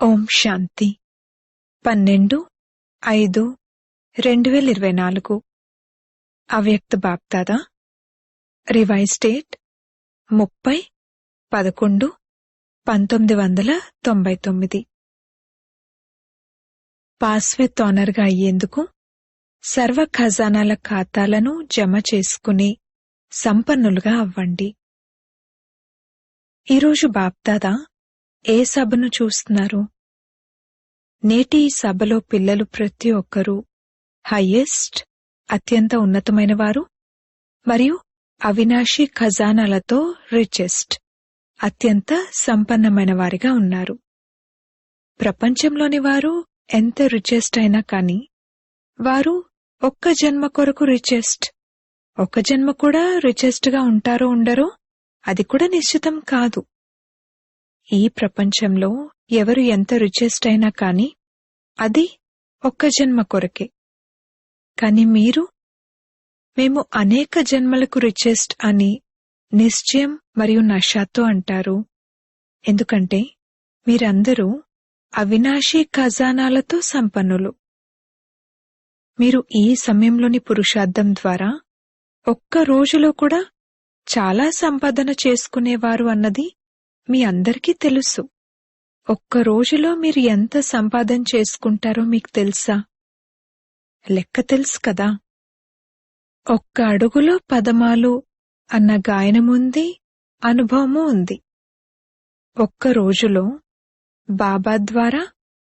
ఓం శాంతి 12/5/2024 అవ్యక్త BapDada revise date 30/11/1999. పాస్విత్ ఆనర్గా అయ్యేందుకు సర్వ ఖజానాల ఖాతాలను జమ చేసుకుని సంపన్నులుగా అవ్వండి. ఈరోజు బాప్దాదా ఏ సభను చూస్తున్నారు? నేటి ఈ సభలో పిల్లలు ప్రతి ఒక్కరూ హయ్యెస్ట్, అత్యంత ఉన్నతమైన వారు మరియు అవినాశీ ఖజానాలతో రిచెస్ట్, అత్యంత సంపన్నమైన వారిగా ఉన్నారు. ప్రపంచంలోని వారు ఎంత రిచెస్ట్ అయినా కాని వారు ఒక్క జన్మ కొరకు రిచెస్ట్, ఒక్క జన్మ కూడా రిచెస్ట్ గా ఉంటారో ఉండరో అది కూడా నిశ్చితం కాదు. ఈ ప్రపంచంలో ఎవరు ఎంత రిచెస్ట్ అయినా కాని అది ఒక్క జన్మ కొరకే. కాని మీరు మేము అనేక జన్మలకు రిచెస్ట్ అని నిశ్చయం మరియు నషాతో అంటారు. ఎందుకంటే మీరందరూ అవినాశీ ఖజానాలతో సంపన్నులు. మీరు ఈ సమయంలోని పురుషార్థం ద్వారా ఒక్క రోజులో కూడా చాలా సంపాదన చేసుకునేవారు అన్నది మీ అందరికీ తెలుసు. ఒక్క రోజులో మీరు ఎంత సంపాదన చేసుకుంటారో మీకు తెలుసా? లెక్క తెలుసు కదా. ఒక్క అడుగులో పదమాలు అన్న గాయనముంది, అనుభవము ఉంది. ఒక్క రోజులో బాబా ద్వారా,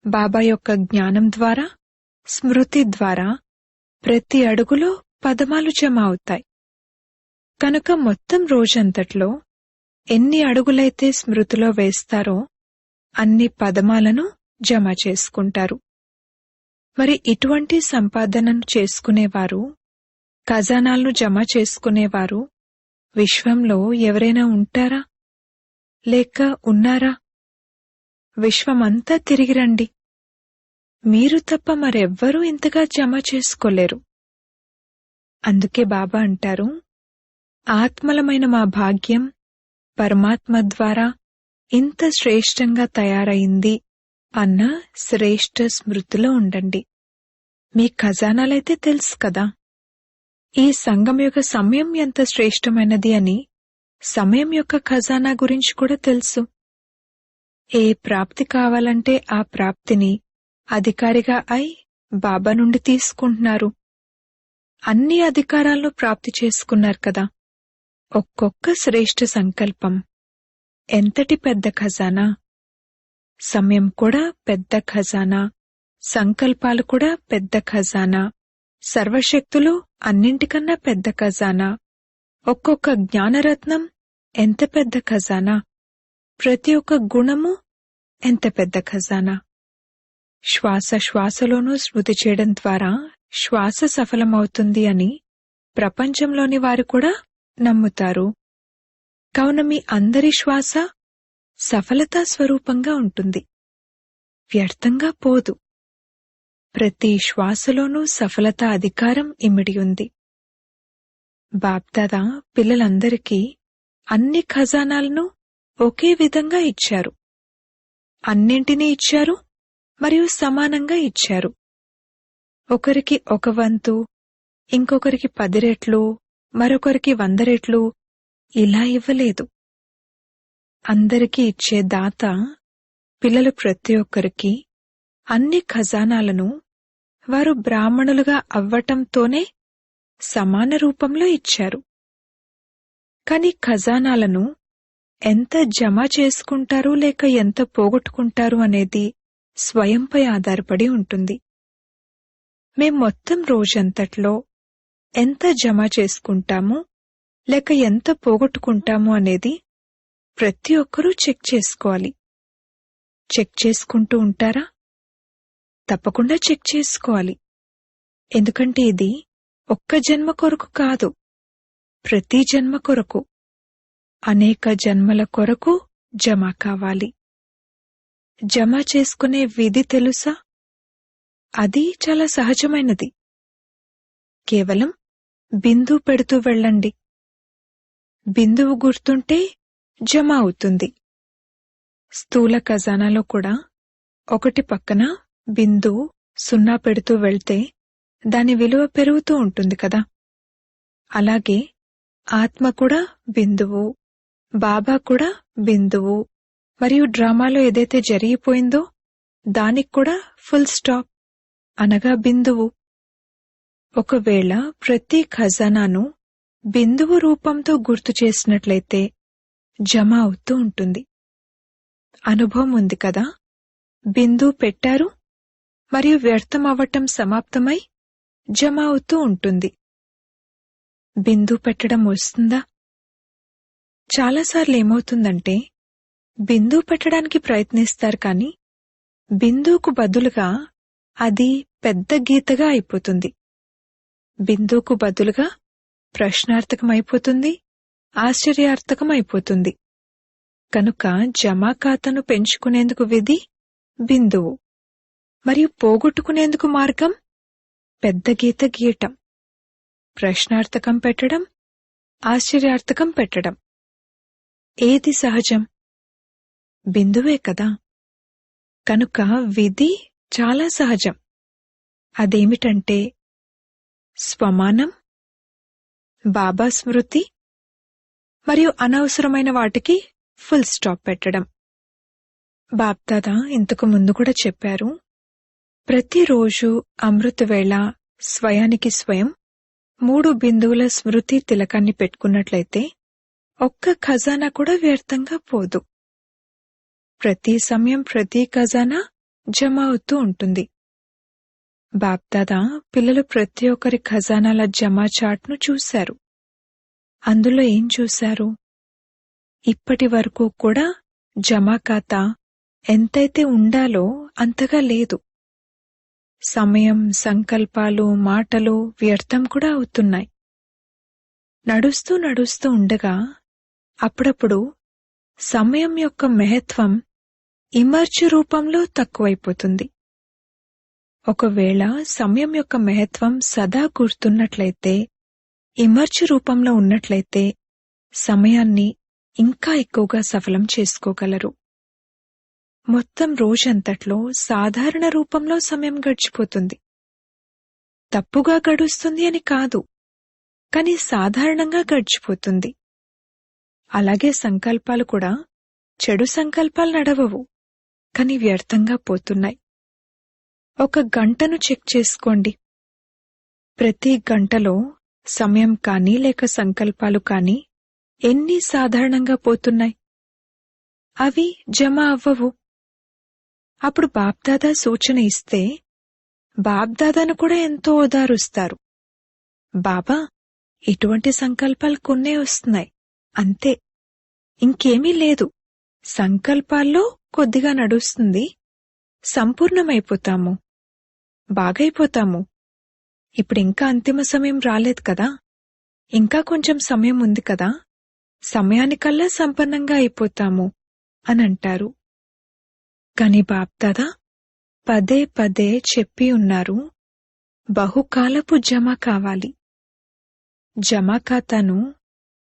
బాబా యొక్క జ్ఞానం ద్వారా, స్మృతి ద్వారా ప్రతి అడుగులో పదమాలు జమ అవుతాయి. కనుక మొత్తం రోజంతట్లో ఎన్ని అడుగులైతే స్మృతిలో వేస్తారో అన్ని పదమాలను జమ చేసుకుంటారు. మరి ఇటువంటి సంపాదనను చేసుకునేవారు, ఖజానాలను జమ చేసుకునేవారు విశ్వంలో ఎవరైనా ఉంటారా? లేక ఉన్నారా? విశ్వమంతా తిరిగిరండి. మీరు తప్ప మరెవ్వరూ ఇంతగా జమ చేసుకోలేరు. అందుకే బాబా అంటారు, ఆత్మలమైన మా భాగ్యం పరమాత్మ ద్వారా ఇంత శ్రేష్టంగా తయారైంది అన్న శ్రేష్ఠ స్మృతిలో ఉండండి. మీ ఖజానాలైతే తెలుసు కదా. ఈ సంగం యొక్క సమయం ఎంత శ్రేష్టమైనది అని సమయం యొక్క ఖజానా గురించి కూడా తెలుసు. ఏ ప్రాప్తి కావాలంటే ఆ ప్రాప్తిని అధికారిగా అయి బాబా నుండి తీసుకుంటున్నారు. అన్ని అధికారాలను ప్రాప్తి చేసుకున్నారు కదా. ఒక్కొక్క శ్రేష్ఠ సంకల్పం ఎంతటి పెద్ద ఖజానా. సమయం కూడా పెద్ద ఖజానా, సంకల్పాలు కూడా పెద్ద ఖజానా, సర్వశక్తులు అన్నింటికన్నా పెద్ద ఖజానా. ఒక్కొక్క జ్ఞానరత్నం ఎంత పెద్ద ఖజానా. ప్రతి ఒక్క గుణము ఎంత పెద్ద ఖజానా. శ్వాస శ్వాసలోనూ స్మృతి చేయడం ద్వారా శ్వాస సఫలమవుతుంది అని ప్రపంచంలోని వారు కూడా నమ్ముతారు. కావున మీ అందరి శ్వాస సఫలతా స్వరూపంగా ఉంటుంది, వ్యర్థంగా పోదు. ప్రతి శ్వాసలోనూ సఫలతా అధికారం ఇమిడి ఉంది. బాప్దాదా పిల్లలందరికీ అన్ని ఖజానాలను ఒకే విధంగా ఇచ్చారు. అన్నింటినీ ఇచ్చారు మరియు సమానంగా ఇచ్చారు. ఒకరికి 1 వంతు, ఇంకొకరికి 10 రెట్లు, మరొకరికి 100 రెట్లు ఇలా ఇవ్వలేదు. అందరికీ ఇచ్చే దాత పిల్లలు ప్రతి ఒక్కరికి అన్ని ఖజానాలను వారు బ్రాహ్మణులుగా అవ్వటంతోనే సమాన రూపంలో ఇచ్చారు. కాని ఖజానాలను ఎంత జమ చేసుకుంటారు లేక ఎంత పోగొట్టుకుంటారు అనేది స్వయంపై ఆధారపడి ఉంటుంది. మేం మొత్తం రోజంతట్లో ఎంత జమ చేసుకుంటాము లేక ఎంత పోగొట్టుకుంటాము అనేది ప్రతి ఒక్కరూ చెక్ చేసుకోవాలి. చెక్ చేసుకుంటూ ఉంటారా? తప్పకుండా చెక్ చేసుకోవాలి. ఎందుకంటే ఇది ఒక్క జన్మ కొరకు కాదు, ప్రతి జన్మ కొరకు, అనేక జన్మల కొరకు జమ కావాలి. జమ చేసుకునే విధి తెలుసా? అది చాలా సహజమైనది. కేవలం బిందువు పెడుతూ వెళ్ళండి. బిందువు గుర్తుంటే జమ అవుతుంది. స్థూల ఖజానాలో కూడా ఒకటి పక్కన బిందువు సున్నా పెడుతూ వెళ్తే దాని విలువ పెరుగుతూ ఉంటుంది కదా. అలాగే ఆత్మ కూడా బిందువు, బాబా కూడా బిందువు, మరియు డ్రామాలో ఏదైతే జరిగిపోయిందో దానికి కూడా ఫుల్ స్టాప్ అనగా బిందువు. ఒకవేళ ప్రతి ఖజానాను బిందువు రూపంతో గుర్తు చేసినట్లయితే జమ అవుతూ ఉంటుంది. అనుభవం ఉంది కదా, బిందువు పెట్టారు మరియు వ్యర్థం అవ్వటం సమాప్తమై జమ అవుతూ ఉంటుంది. బిందువు పెట్టడం వస్తుందా? చాలాసార్లు ఏమవుతుందంటే బిందువు పెట్టడానికి ప్రయత్నిస్తారు కానీ బిందువుకు బదులుగా అది పెద్ద గీతగా అయిపోతుంది. బిందువుకు బదులుగా ప్రశ్నార్థకమైపోతుంది, ఆశ్చర్యార్థకమైపోతుంది. కనుక జమా ఖాతాను పెంచుకునేందుకు విధి బిందువు మరియు పోగొట్టుకునేందుకు మార్గం పెద్ద గీత గీయటం, ప్రశ్నార్థకం పెట్టడం, ఆశ్చర్యార్థకం పెట్టడం. ఏది సహజం? బిందువే కదా. కనుక విధి చాలా సహజం. అదేమిటంటే స్వమానం, బాబా స్మృతి మరియు అనవసరమైన వాటికి ఫుల్ స్టాప్ పెట్టడం. బాప్దాదా ఇంతకు ముందు కూడా చెప్పారు, ప్రతిరోజు అమృతవేళ స్వయానికి స్వయం 3 బిందువుల స్మృతి తిలకాన్ని పెట్టుకున్నట్లయితే ఒక్క ఖజానా కూడా వ్యర్థంగా పోదు. ప్రతి సమయం ప్రతి ఖజానా జమ అవుతూ ఉంటుంది. బాప్దాదా పిల్లలు ప్రతి ఒక్కరి ఖజానాల జమా చాట్ను చూశారు. అందులో ఏం చూశారు? ఇప్పటి వరకు కూడా జమా ఖాతా ఎంతైతే ఉండాలో అంతగా లేదు. సమయం, సంకల్పాలు, మాటలు వ్యర్థం కూడా అవుతున్నాయి. నడుస్తూ నడుస్తూ ఉండగా అప్పుడప్పుడు సమయం యొక్క మహత్వం ఇమర్జ్ రూపంలో తక్కువైపోతుంది. ఒకవేళ సమయం యొక్క మహత్వం సదా గుర్తున్నట్లయితే, ఇమర్జ్ రూపంలో ఉన్నట్లయితే సమయాన్ని ఇంకా ఎక్కువగా సఫలం చేసుకోగలరు. మొత్తం రోజంతట్లో సాధారణ రూపంలో సమయం గడిచిపోతుంది. తప్పుగా గడుస్తుంది అని కాదు, కానీ సాధారణంగా గడిచిపోతుంది. అలాగే సంకల్పాలు కూడా చెడు సంకల్పాలు నడవవు, కానీ వ్యర్థంగా పోతున్నాయి. 1 గంటను చెక్ చేసుకోండి. ప్రతి గంటలో సమయం కానీ లేక సంకల్పాలు కానీ ఎన్ని సాధారణంగా పోతున్నాయి? అవి జమ అవ్వవు. అప్పుడు బాప్దాదా సూచన ఇస్తే బాప్దాదాను కూడా ఎంతో ఓదారుస్తారు. బాబా, ఇటువంటి సంకల్పాలు కొన్నే వస్తున్నాయి, అంతే, ఇంకేమీ లేదు. సంకల్పాల్లో కొద్దిగా నడుస్తుంది, సంపూర్ణమైపోతాము, బాగైపోతాము. ఇప్పుడింకా అంతిమ సమయం రాలేదు కదా, ఇంకా కొంచెం సమయం ఉంది కదా, సమయానికల్లా సంపన్నంగా అయిపోతాము అని అంటారు. కాని బాప్దాదా పదే పదే చెప్పి ఉన్నారు, బహుకాలపు జమ కావాలి. జమా ఖాతాను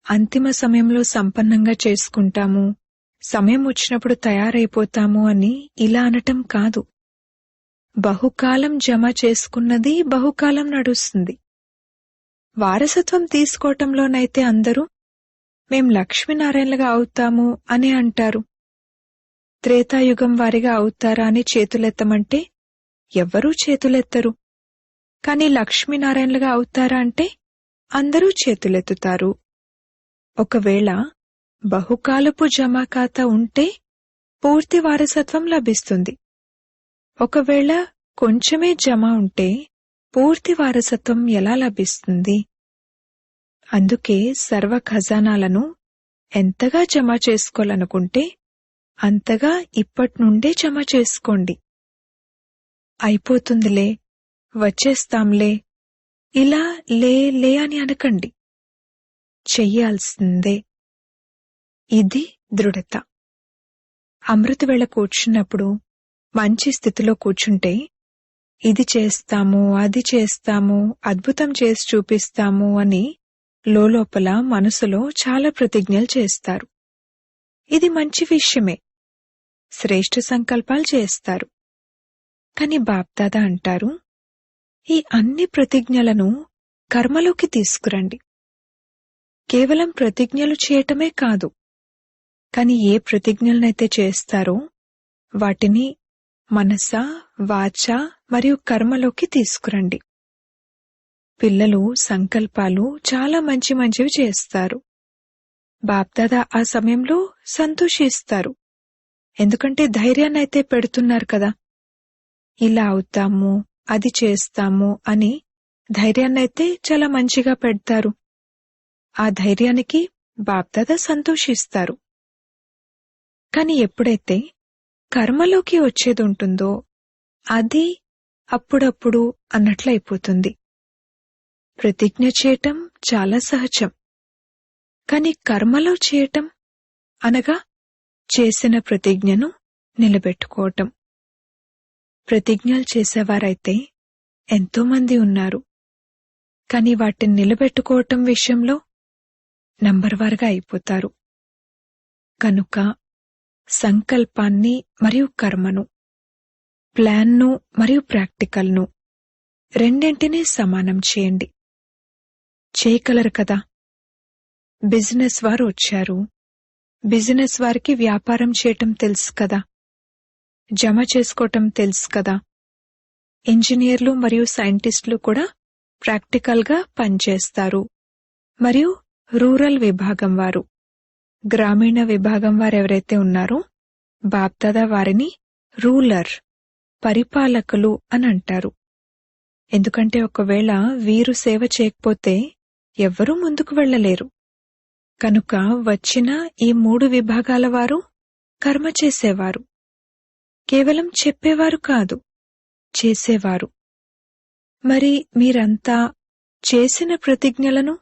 అంతిమ సమయంలో సంపన్నంగా చేసుకుంటాము, సమయం వచ్చినప్పుడు తయారైపోతాము అని ఇలా అనటం కాదు. బహుకాలం జమ చేసుకున్నది బహుకాలం నడుస్తుంది. వారసత్వం తీసుకోవటంలోనైతే అందరూ మేం లక్ష్మీనారాయణలుగా అవుతాము అని అంటారు. త్రేతాయుగం వారిగా అవుతారా అని చేతులెత్తమంటే ఎవ్వరూ చేతులెత్తరు. కాని లక్ష్మీనారాయణలుగా అవుతారా అంటే అందరూ చేతులెత్తుతారు. ఒకవేళ బహుకాలపు జమా ఖాతా ఉంటే పూర్తి వారసత్వం లభిస్తుంది. ఒకవేళ కొంచెమే జమ ఉంటే పూర్తి వారసత్వం ఎలా లభిస్తుంది? అందుకే సర్వ ఖజానాలను ఎంతగా జమ చేసుకోవాలనుకుంటే అంతగా ఇప్పట్నుండే జమ చేసుకోండి. అయిపోతుందిలే, వచ్చేస్తాంలే, ఇలా లే అని అనకండి. చెయ్యాల్సిందే. ఇది దృఢత. అమృతవేళ కూర్చున్నప్పుడు మంచి స్థితిలో కూర్చుంటే ఇది చేస్తాము, అది చేస్తాము, అద్భుతం చేసి చూపిస్తాము అని లోలోపల మనసులో చాలా ప్రతిజ్ఞలు చేస్తారు. ఇది మంచి విషయమే. శ్రేష్ఠ సంకల్పాలు చేస్తారు. కాని బాప్దాదా అంటారు, ఈ అన్ని ప్రతిజ్ఞలను కర్మలోకి తీసుకురండి. కేవలం ప్రతిజ్ఞలు చేయటమే కాదు, కాని ఏ ప్రతిజ్ఞలనైతే చేస్తారో వాటిని మనస, వాచ మరియు కర్మలోకి తీసుకురండి. పిల్లలు సంకల్పాలు చాలా మంచి మంచివి చేస్తారు. బాప్దాదా ఆ సమయంలో సంతోషిస్తారు. ఎందుకంటే ధైర్యాన్నైతే పెడుతున్నారు కదా. ఇలా అవుతాము, అది చేస్తాము అని ధైర్యాన్నైతే చాలా మంచిగా పెడతారు. ఆ ధైర్యానికి బాప్దాదా సంతోషిస్తారు. కాని ఎప్పుడైతే కర్మలోకి వచ్చేదుంటుందో అది అప్పుడప్పుడు అన్నట్లయిపోతుంది. ప్రతిజ్ఞ చేయటం చాలా సహజం, కాని కర్మలో చేయటం అనగా చేసిన ప్రతిజ్ఞను నిలబెట్టుకోవటం. ప్రతిజ్ఞలు చేసేవారైతే ఎంతోమంది ఉన్నారు, కాని వాటిని నిలబెట్టుకోవటం విషయంలో నంబర్వారుగా అయిపోతారు. కనుక సంకల్పాన్ని మరియు కర్మను, ప్లాన్ను మరియు ప్రాక్టికల్ను రెండింటినీ సమానం చేయండి. చేయగలరు కదా. బిజినెస్ వారు వచ్చారు, బిజినెస్ వారికి వ్యాపారం చేయటం తెలుసు కదా, జమ చేసుకోవటం తెలుసు కదా. ఇంజనీర్లు మరియు సైంటిస్టులు కూడా ప్రాక్టికల్గా పనిచేస్తారు. మరియు రూరల్ విభాగం వారు, గ్రామీణ విభాగం వారు ఎవరైతే ఉన్నారో బాప్దాదా వారిని రూలర్, పరిపాలకులు అని అంటారు. ఎందుకంటే ఒకవేళ వీరు సేవ చేయకపోతే ఎవ్వరూ ముందుకు వెళ్లలేరు. కనుక వచ్చిన ఈ 3 విభాగాల వారు కర్మ చేసేవారు. కేవలం చెప్పేవారు కాదు, చేసేవారు. మరి మీరంతా చేసిన ప్రతిజ్ఞలను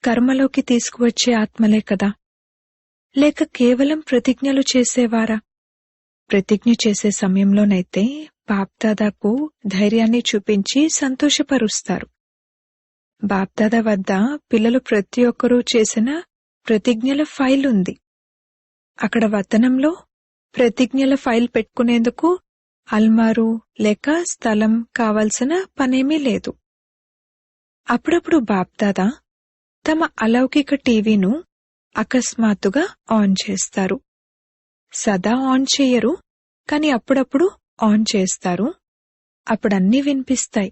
కర్మలోకి తీసుకువచ్చే ఆత్మలే కదా, లేక కేవలం ప్రతిజ్ఞలు చేసేవారా? ప్రతిజ్ఞ చేసే సమయంలోనైతే బాప్దాదాకు ధైర్యాన్ని చూపించి సంతోషపరుస్తారు. బాప్దాదా వద్ద పిల్లలు ప్రతి ఒక్కరూ చేసిన ప్రతిజ్ఞల ఫైల్ ఉంది. అక్కడ వతనంలో ప్రతిజ్ఞల ఫైల్ పెట్టుకునేందుకు అల్మారు లేక స్థలం కావలసిన పనేమీ లేదు. అప్పుడప్పుడు బాప్దాదా తమ అలౌకిక టీవీను అకస్మాత్తుగా ఆన్ చేస్తారు. సదా ఆన్ చేయరు, కాని అప్పుడప్పుడు ఆన్ చేస్తారు. అప్పుడన్నీ వినిపిస్తాయి.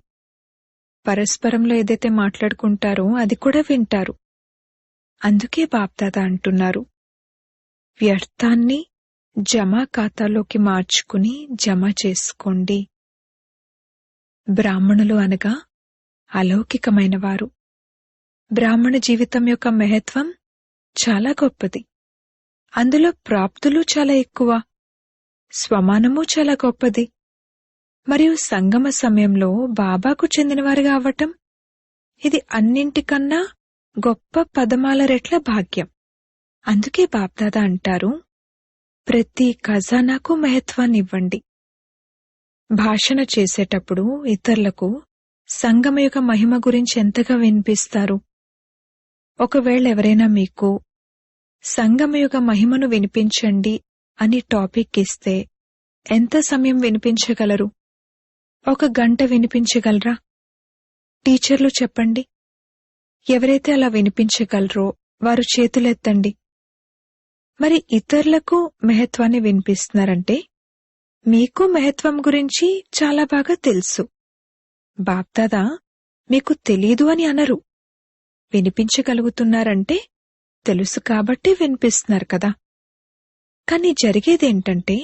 పరస్పరంలో ఏదైతే మాట్లాడుకుంటారో అది కూడా వింటారు. అందుకే బాప్దాదా అంటున్నారు, వ్యర్థాన్ని జమా ఖాతాలోకి మార్చుకుని జమ చేసుకోండి. బ్రాహ్మణులు అనగా అలౌకికమైనవారు. బ్రాహ్మణ జీవితం యొక్క మహత్వం చాలా గొప్పది. అందులో ప్రాప్తులు చాలా ఎక్కువ, స్వమానము చాలా గొప్పది. మరియు సంగమ సమయంలో బాబాకు చెందినవారుగా అవ్వటం, ఇది అన్నింటికన్నా గొప్ప 10 రెట్ల భాగ్యం. అందుకే బాప్దాదా అంటారు, ప్రతి ఖజానాకు మహత్వాన్నివ్వండి. భాషణ చేసేటప్పుడు ఇతరులకు సంగమయుగ మహిమ గురించి ఎంతగా వినిపిస్తారు. ఒకవేళ ఎవరైనా మీకు సంగమయుగ మహిమను వినిపించండి అని టాపిక్ ఇస్తే ఎంత సమయం వినిపించగలరు? 1 గంట వినిపించగలరా? టీచర్లు చెప్పండి. ఎవరైతే అలా వినిపించగలరో వారు చేతులెత్తండి. మరి ఇతరులకు మహత్వాన్ని వినిపిస్తున్నారంటే మీకు మహత్వం గురించి చాలా బాగా తెలుసు. బాప్దాదా మీకు తెలీదు అని అనరు. వినిపించగలుగుతున్నారంటే తెలుసు కాబట్టి వినిపిస్తున్నారు కదా. కాని జరిగేదేంటంటే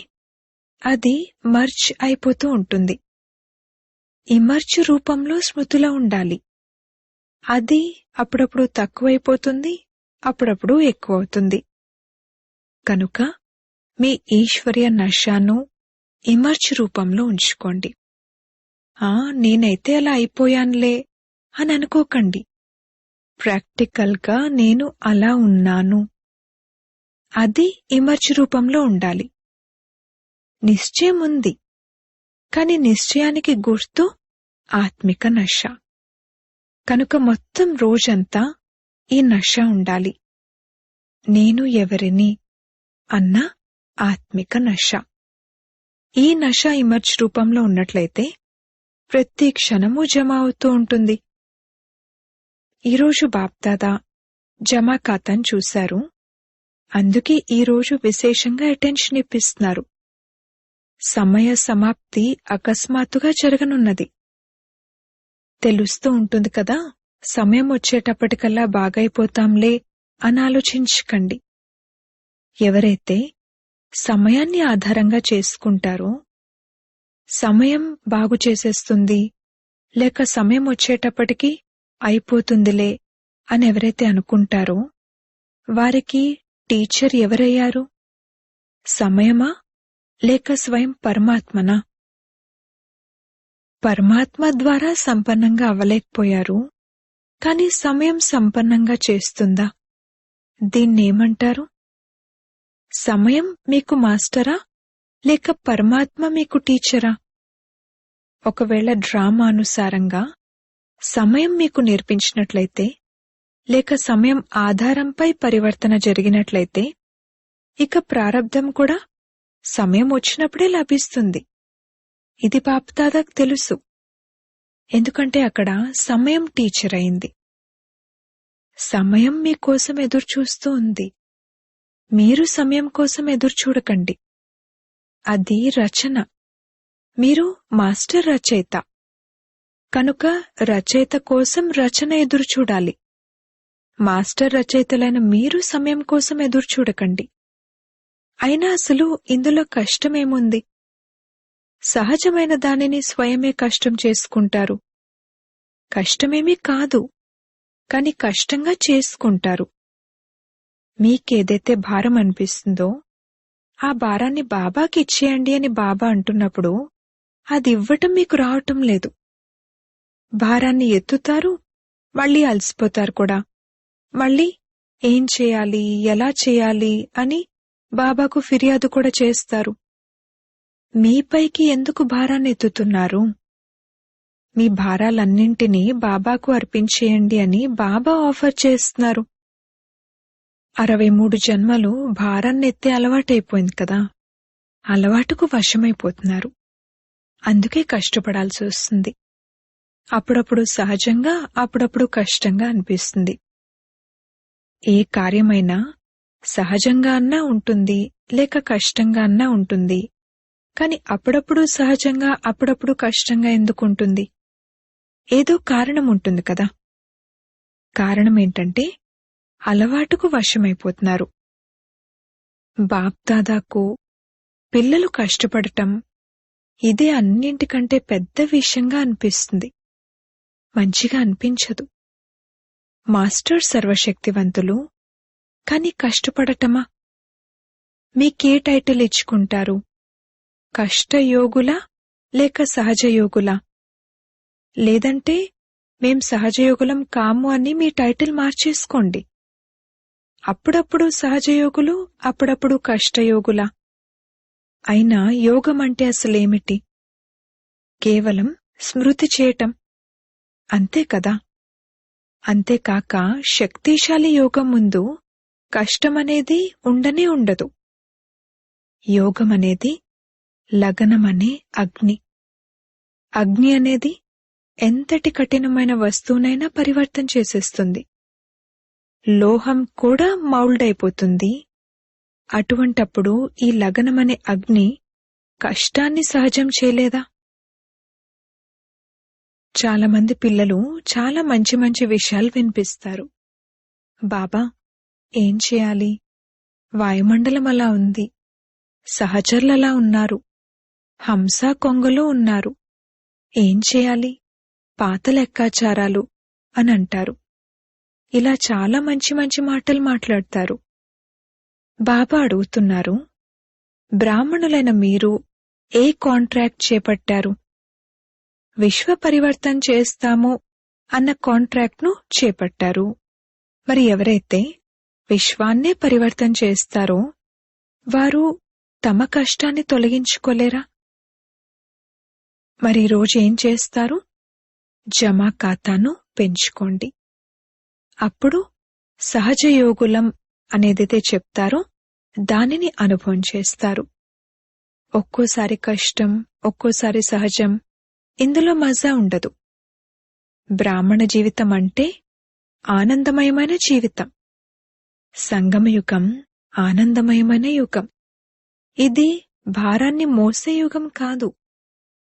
అది మర్జ్ అయిపోతూ ఉంటుంది. ఇమర్జ్ రూపంలో స్మృతిలో ఉండాలి. అది అప్పుడప్పుడు తక్కువైపోతుంది, అప్పుడప్పుడు ఎక్కువవుతుంది. కనుక మీ ఈశ్వర్య నశాను ఇమర్జ్ రూపంలో ఉంచుకోండి. నేనైతే అలా అయిపోయానులే అని అనుకోకండి. ప్రాక్టికల్గా నేను అలా ఉన్నాను, అది ఇమర్జ్ రూపంలో ఉండాలి. నిశ్చయం ఉంది, కాని నిశ్చయానికి గుర్తు ఆత్మిక నశ. కనుక మొత్తం రోజంతా ఈ నశ ఉండాలి. నేను ఎవరిని అన్న ఆత్మిక నశ. ఈ నష ఇమర్జ్ రూపంలో ఉన్నట్లయితే ప్రతి క్షణము జమ అవుతూ ఉంటుంది. ఈరోజు బాప్దాదా జమా ఖాతాను చూశారు, అందుకే ఈరోజు విశేషంగా అటెన్షన్ ఇప్పిస్తున్నారు. సమయ సమాప్తి అకస్మాత్తుగా జరగనున్నది. తెలుస్తూ ఉంటుంది కదా, సమయం వచ్చేటప్పటికల్లా బాగైపోతాంలే అని ఆలోచించకండి. ఎవరైతే సమయాన్ని ఆధారంగా చేసుకుంటారో, సమయం బాగు చేసేస్తుంది లేక సమయం వచ్చేటప్పటికి అయిపోతుందిలే అని ఎవరైతే అనుకుంటారో, వారికి టీచర్ ఎవరయ్యారు? సమయమా లేక స్వయం పరమాత్మనా? పరమాత్మ ద్వారా సంపన్నంగా అవ్వలేకపోయారు, కాని సమయం సంపన్నంగా చేస్తుందా? దీన్నేమంటారు? సమయం మీకు మాస్టరా లేక పరమాత్మ మీకు టీచరా? ఒకవేళ డ్రామా అనుసారంగా సమయం మీకు నేర్పించినట్లయితే లేక సమయం ఆధారంపై పరివర్తన జరిగినట్లయితే ఇక ప్రారబ్ధం కూడా సమయం వచ్చినప్పుడే లభిస్తుంది. ఇది బాప్దాదాకు తెలుసు, ఎందుకంటే అక్కడ సమయం టీచర్ అయింది. సమయం మీకోసం ఎదురుచూస్తూ ఉంది, మీరు సమయం కోసం ఎదురుచూడకండి. అది రచన, మీరు మాస్టర్ రచయిత కనుక రచయిత కోసం రచన ఎదురుచూడాలి. మాస్టర్ రచయితలైన మీరు సమయం కోసం ఎదురుచూడకండి. అయినా అసలు ఇందులో కష్టమేముంది? సహజమైన దానిని స్వయమే కష్టం చేసుకుంటారు. కష్టమేమీ కాదు, కాని కష్టంగా చేసుకుంటారు. మీకేదైతే భారం అనిపిస్తుందో ఆ భారాన్ని బాబాకి ఇచ్చేయండి అని బాబా అంటున్నప్పుడు అది ఇవ్వటం మీకు రావటం లేదు. భారాన్ని ఎత్తుతారు, మళ్ళీ అలసిపోతారు కూడా. మళ్ళీ ఏం చేయాలి, ఎలా చేయాలి అని బాబాకు ఫిర్యాదు కూడా చేస్తారు. మీపైకి ఎందుకు భారాన్ని ఎత్తుతున్నారు? మీ భారాలన్నింటినీ బాబాకు అర్పించేయండి అని బాబా ఆఫర్ చేస్తున్నారు. 63 జన్మలు భారాన్నెత్తే అలవాటైపోయింది కదా, అలవాటుకు వశమైపోతున్నారు. అందుకే కష్టపడాల్సి వస్తుంది. అప్పుడప్పుడు సహజంగా, అప్పుడప్పుడు కష్టంగా అనిపిస్తుంది. ఏ కార్యమైనా సహజంగా అన్నా ఉంటుంది లేక కష్టంగా అన్నా ఉంటుంది. కాని అప్పుడప్పుడు సహజంగా, అప్పుడప్పుడు కష్టంగా ఎందుకుంటుంది? ఏదో కారణం ఉంటుంది కదా. కారణమేంటంటే అలవాటుకు వశమైపోతున్నారు. బాప్దాదాకు పిల్లలు కష్టపడటం ఇదే అన్నింటికంటే పెద్ద విషయంగా అనిపిస్తుంది, మంచిగా అనిపించదు. మాస్టర్ సర్వశక్తివంతులు, కాని కష్టపడటమా? మీకే టైటిల్ ఇచ్చుకుంటారు? కష్టయోగులా లేక సహజయోగులా? లేదంటే మేం సహజయోగులం కాము అని మీ టైటిల్ మార్చేసుకోండి. అప్పుడప్పుడు సహజయోగులు, అప్పుడప్పుడు కష్టయోగులా? అయినా యోగమంటే అసలేమిటి? కేవలం స్మృతి చేయటం అంతే కదా. అంతేకాక శక్తిశాలి యోగం ముందు కష్టమనేది ఉండనే ఉండదు. యోగమనేది లగనమనే అగ్ని. అగ్ని అనేది ఎంతటి కఠినమైన వస్తువునైనా పరివర్తన చేసేస్తుంది. లోహం కూడా మౌల్డ్ అయిపోతుంది. అటువంటప్పుడు ఈ లగనమనే అగ్ని కష్టాన్ని సహజం చేయలేదా? చాలామంది పిల్లలు చాలా మంచి మంచి విషయాలు వినిపిస్తారు. బాబా, ఏం చేయాలి? వాయుమండలం అలా ఉంది, సహచరులలా ఉన్నారు, హంస కొంగలో ఉన్నారు, ఏం చేయాలి? పాత లెక్కాచారాలు అని అంటారు. ఇలా చాలా మంచి మంచి మాటలు మాట్లాడతారు. బాబా అడుగుతున్నారు, బ్రాహ్మణులైన మీరు ఏ కాంట్రాక్ట్ చేపట్టారు? విశ్వ పరివర్తన చేస్తాము అన్న కాంట్రాక్ట్ను చేపట్టారు. మరి ఎవరైతే విశ్వాన్నే పరివర్తన చేస్తారో వారు తమ కష్టాన్ని తొలగించుకోలేరా? మరి రోజు ఏం చేస్తారు? జమా ఖాతాను పెంచుకోండి. అప్పుడు సహజయోగులం అనేదైతే చెప్తారో దానిని అనుభవం చేస్తారు. ఒక్కోసారి కష్టం, ఒక్కోసారి సహజం. ఇందులో మజా ఉండదు. బ్రాహ్మణ జీవితం అంటే ఆనందమయమైన జీవితం. సంగమయుగం ఆనందమయమైన యుగం. ఇది భారాన్ని మోసే యుగం కాదు.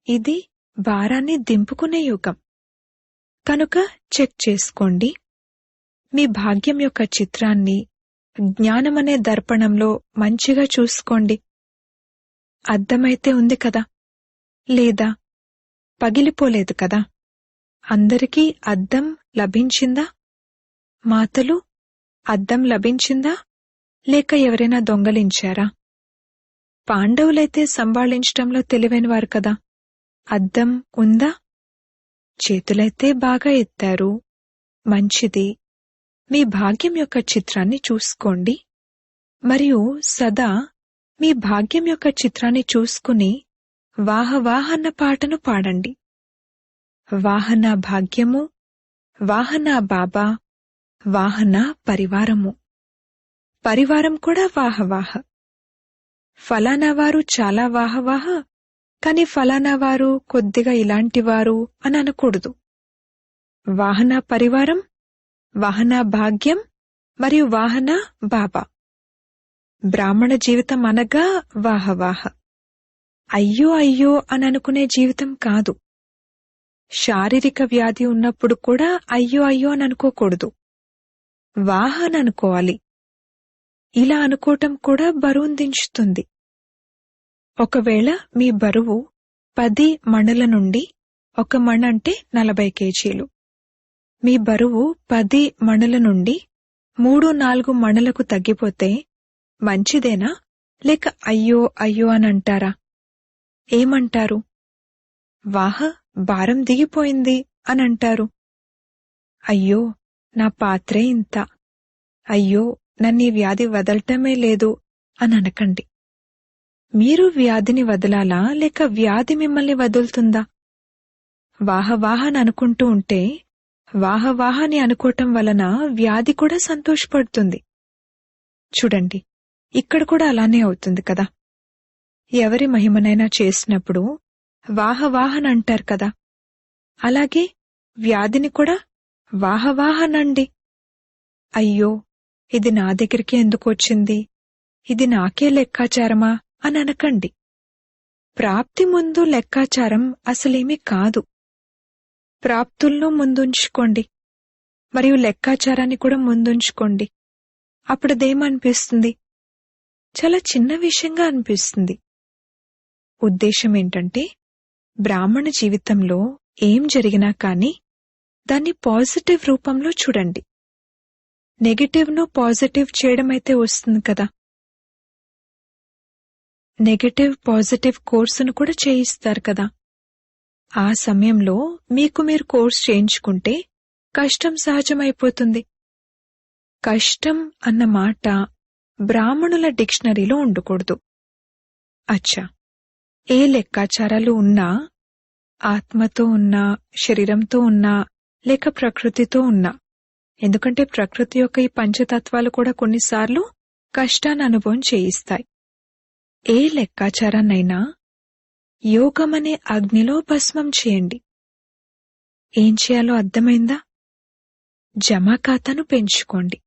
ఇది భారాన్ని దింపుకునే యుగం. కనుక చెక్ చేసుకోండి. మీ భాగ్యం యొక్క చిత్రాన్ని జ్ఞానమనే దర్పణంలో మంచిగా చూసుకోండి. అద్దమైతే ఉంది కదా, లేదా పగిలిపోలేదు కదా? అందరికీ అద్దం లభించిందా? మాతలు, అద్దం లభించిందా? లేక ఎవరైనా దొంగలించారా? పాండవులైతే సంభాళించటంలో తెలివైనవారు కదా. అద్దం ఉందా? చేతులైతే బాగా ఎత్తారు. మంచిది. మీ భాగ్యం యొక్క చిత్రాన్ని చూసుకోండి. మరియు సదా మీ భాగ్యం యొక్క చిత్రాన్ని చూసుకుని వాహ వాహ అన్న పాటను పాడండి. వాహన భాగ్యము, వాహన బాబా, వాహన పరివారము. పరివారం కూడా వాహవాహ. ఫలానా వారు చాలా వాహవాహ, కాని ఫలానా వారు కొద్దిగా ఇలాంటివారు అని అనకూడదు. వాహన పరివారం, వాహన భాగ్యం మరియు వాహన బాబా. బ్రాహ్మణ జీవితం అనగా వాహవాహ. అయ్యో అయ్యో అని అనుకునే జీవితం కాదు. శారీరక వ్యాధి ఉన్నప్పుడు కూడా అయ్యో అయ్యో అని అనుకోకూడదు. వాహ అని అనుకోవాలి. ఇలా అనుకోవటం కూడా బరువును దించుతుంది. ఒకవేళ మీ బరువు 10 మణుల నుండి 1 మణ అంటే 40 కేజీలు. మీ బరువు 10 మణుల నుండి 3-4 మణులకు తగ్గిపోతే మంచిదేనా, లేక అయ్యో అయ్యో అని అంటారా? ఏమంటారు? వాహ, భారం దిగిపోయింది అని అంటారు. అయ్యో, నా పాత్రే ఇంత. అయ్యో, నన్నీ వ్యాధి వదలటమే లేదు అని అనకండి. మీరు వ్యాధిని వదలాలా, లేక వ్యాధి మిమ్మల్ని వదులుతుందా? వాహవాహ అని అనుకుంటూ ఉంటే వాహవాహ అని అనుకోవటం వలన వ్యాధి కూడా సంతోషపడుతుంది. చూడండి, ఇక్కడ కూడా అలానే అవుతుంది కదా. ఎవరి మహిమనైనా చేసినప్పుడు వాహవాహ అని అంటారు కదా. అలాగే వ్యాధిని కూడా వాహవాహ అనండి. అయ్యో, ఇది నా దగ్గరికి ఎందుకు వచ్చింది, ఇది నాకే లెక్కాచారమా అని అనకండి. ప్రాప్తి ముందు లెక్కాచారం అసలేమీ కాదు. ప్రాప్తులను ముందుంచుకోండి, మరియు లెక్కాచారాన్ని కూడా ముందుంచుకోండి. అప్పుడదేమనిపిస్తుంది? చాలా చిన్న విషయంగా అనిపిస్తుంది. ఉద్దేశం ఏంటంటే, బ్రాహ్మణ జీవితంలో ఏం జరిగినా కాని దాన్ని పాజిటివ్ రూపంలో చూడండి. నెగటివ్ను పాజిటివ్ చేయడమైతే వస్తుంది కదా. నెగటివ్ పాజిటివ్ కోర్సును కూడా చేయిస్తారు కదా. ఆ సమయంలో మీకు మీరు కోర్స్ చేయించుకుంటే కష్టం సహజమైపోతుంది. కష్టం అన్న మాట బ్రాహ్మణుల డిక్షనరీలో ఉండకూడదు. అచ్చా, ఏ లెక్కాచారాలు ఉన్నా, ఆత్మతో ఉన్నా, శరీరంతో ఉన్నా, లేక ప్రకృతితో ఉన్నా, ఎందుకంటే ప్రకృతి యొక్క ఈ పంచతత్వాలు కూడా కొన్నిసార్లు కష్టాన్ని అనుభవం చేయిస్తాయి. ఏ లెక్కాచారాన్నైనా యోగమనే అగ్నిలో భస్మం చేయండి. ఏం చేయాలో అర్థమైందా? జమా ఖాతాను పెంచుకోండి.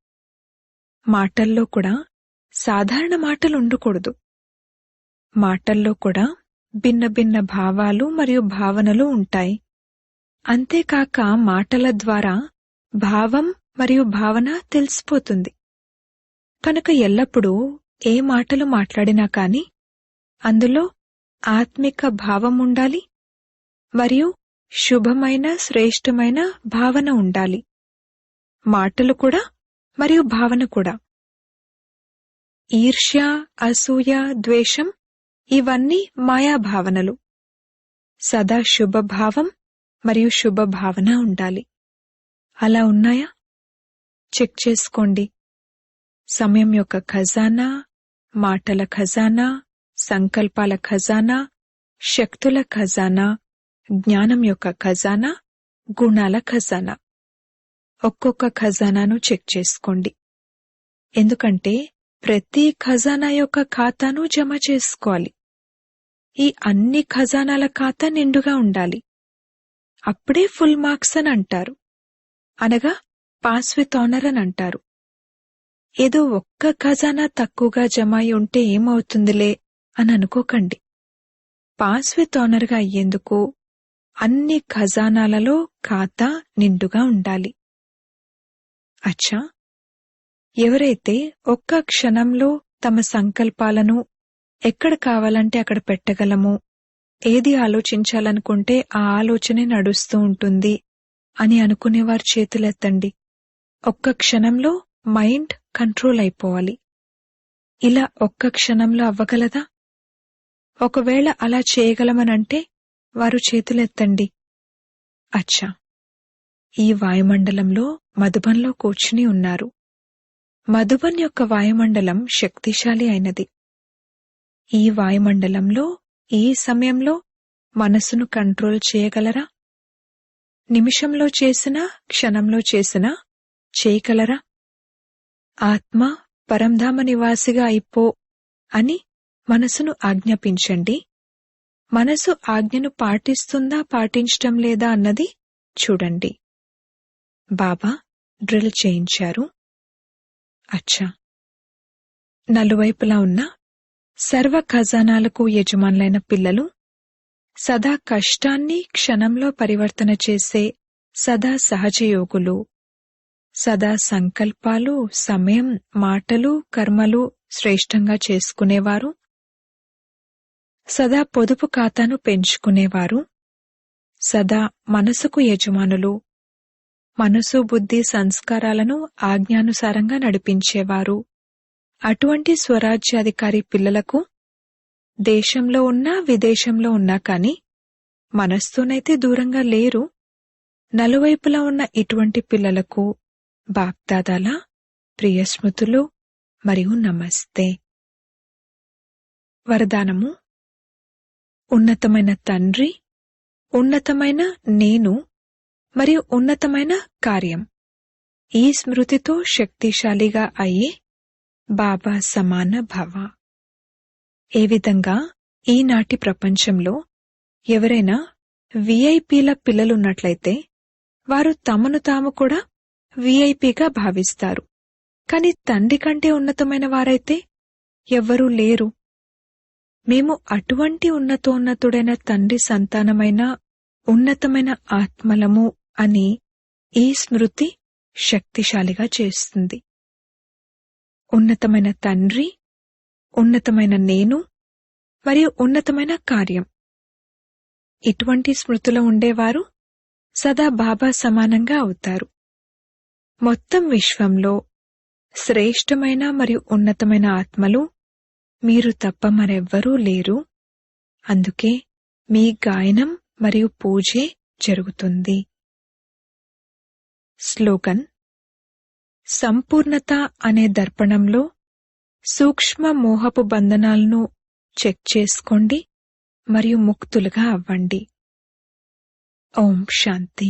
మాటల్లో కూడా సాధారణ మాటలు ఉండకూడదు. మాటల్లో కూడా భిన్న భిన్న భావాలు మరియు భావనలు ఉంటాయి. అంతేకాక మాటల ద్వారా భావం మరియు భావన తెలిసిపోతుంది. కనుక ఎల్లప్పుడూ ఏ మాటలు మాట్లాడినా కాని అందులో ఆత్మిక భావం ఉండాలి మరియు శుభమైన శ్రేష్టమైన భావన ఉండాలి. మాటలు కూడా మరియు భావన కూడా. ఈర్ష్య, అసూయ, ద్వేషం ఇవన్నీ మాయాభావనలు. సదా శుభభావం మరియు శుభభావన ఉండాలి. అలా ఉన్నాయా? చెక్ చేసుకోండి. సమయం యొక్క ఖజానా, మాటల ఖజానా, సంకల్పాల ఖజానా, శక్తుల ఖజానా, జ్ఞానం యొక్క ఖజానా, గుణాల ఖజానా. ఒక్కొక్క ఖజానాను చెక్ చేసుకోండి. ఎందుకంటే ప్రతి ఖజానా యొక్క ఖాతాను జమ చేసుకోవాలి. ఈ అన్ని ఖజానాల ఖాతా నిండుగా ఉండాలి. అప్పుడే ఫుల్ మార్క్స్ అని అంటారు, అనగా పాస్ విత్ ఆనర్ అని అంటారు. ఏదో ఒక్క ఖజానా తక్కువగా జమ అయి ఉంటే ఏమవుతుందిలే అని అనుకోకండి. పాస్ విత్ ఆనర్గా అయ్యేందుకు అన్ని ఖజానాలలో ఖాతా నిండుగా ఉండాలి. అచ్చా, ఎవరైతే ఒక్క క్షణంలో తమ సంకల్పాలను ఎక్కడ కావాలంటే అక్కడ పెట్టగలమో, ఏది ఆలోచించాలనుకుంటే ఆ ఆలోచనే నడుస్తూ ఉంటుంది అని అనుకునేవారు చేతులెత్తండి. ఒక్క క్షణంలో మైండ్ కంట్రోల్ అయిపోవాలి. ఇలా ఒక్క క్షణంలో అవ్వగలదా? ఒకవేళ అలా చేయగలమనంటే వారు చేతులెత్తండి. అచ్చా, ఈ వాయుమండలంలో మధుబన్లో కూర్చుని ఉన్నారు. మధుబన్ యొక్క వాయుమండలం శక్తిశాలి అయినది. ఈ వాయుమండలంలో ఈ సమయంలో మనసును కంట్రోల్ చేయగలరా? నిమిషంలో చేసినా, క్షణంలో చేసినా చేయగలరా? ఆత్మ పరంధామ నివాసిగా అయిపో అని మనసును ఆజ్ఞాపించండి. మనసు ఆజ్ఞను పాటిస్తుందా, పాటించటం లేదా అన్నది చూడండి. బాబా డ్రిల్ చేయించారు. అచ్చా, నలువైపులా ఉన్న సర్వ ఖజానాలకు యజమానులైన పిల్లలు సదా కష్టాన్ని క్షణంలో పరివర్తన చేసే సదా సహజయోగులు, సదా సంకల్పాలు, సమయం, మాటలు, కర్మలు శ్రేష్టంగా చేసుకునేవారు, సదా పొదుపు ఖాతాను పెంచుకునేవారు, సదా మనసుకు యజమానులు, మనసు, బుద్ధి, సంస్కారాలను ఆజ్ఞానుసారంగా నడిపించేవారు. అటువంటి స్వరాజ్యాధికారి పిల్లలకు దేశంలో ఉన్నా, విదేశంలో ఉన్నా కాని మనస్తోనైతే దూరంగా లేరు. నలువైపులా ఉన్న ఇటువంటి పిల్లలకు బాప్దాదాల ప్రియస్మృతులు మరియు నమస్తే. వరదానము: ఉన్నతమైన తండ్రి, ఉన్నతమైన నేను మరియు ఉన్నతమైన కార్యం ఈ స్మృతితో శక్తిశాలిగా అయ్యే బాబా సమాన భవ. ఏ విధంగా ఈనాటి ప్రపంచంలో ఎవరైనా విఐపీల పిల్లలున్నట్లయితే వారు తమను తాము కూడా విఐపీగా భావిస్తారు. కాని తండ్రి కంటే ఉన్నతమైన వారైతే ఎవ్వరూ లేరు. మేము అటువంటి ఉన్నతోన్నతుడైన తండ్రి సంతానమైన ఉన్నతమైన ఆత్మలము అని ఈ స్మృతి శక్తిశాలిగా చేస్తుంది. ఉన్నతమైన తండ్రి, ఉన్నతమైన నేను మరియు ఉన్నతమైన కార్యం ఇటువంటి స్మృతిలో ఉండేవారు సదా బాబా సమానంగా అవుతారు. మొత్తం విశ్వంలో శ్రేష్టమైన మరియు ఉన్నతమైన ఆత్మలు మీరు తప్ప మరెవ్వరూ లేరు. అందుకే మీ గాయనం మరియు పూజే జరుగుతుంది. స్లోగన్: సంపూర్ణత అనే దర్పణంలో సూక్ష్మ మోహపు బంధనాలను చెక్ చేసుకోండి మరియు ముక్తులుగా అవ్వండి. ఓం శాంతి.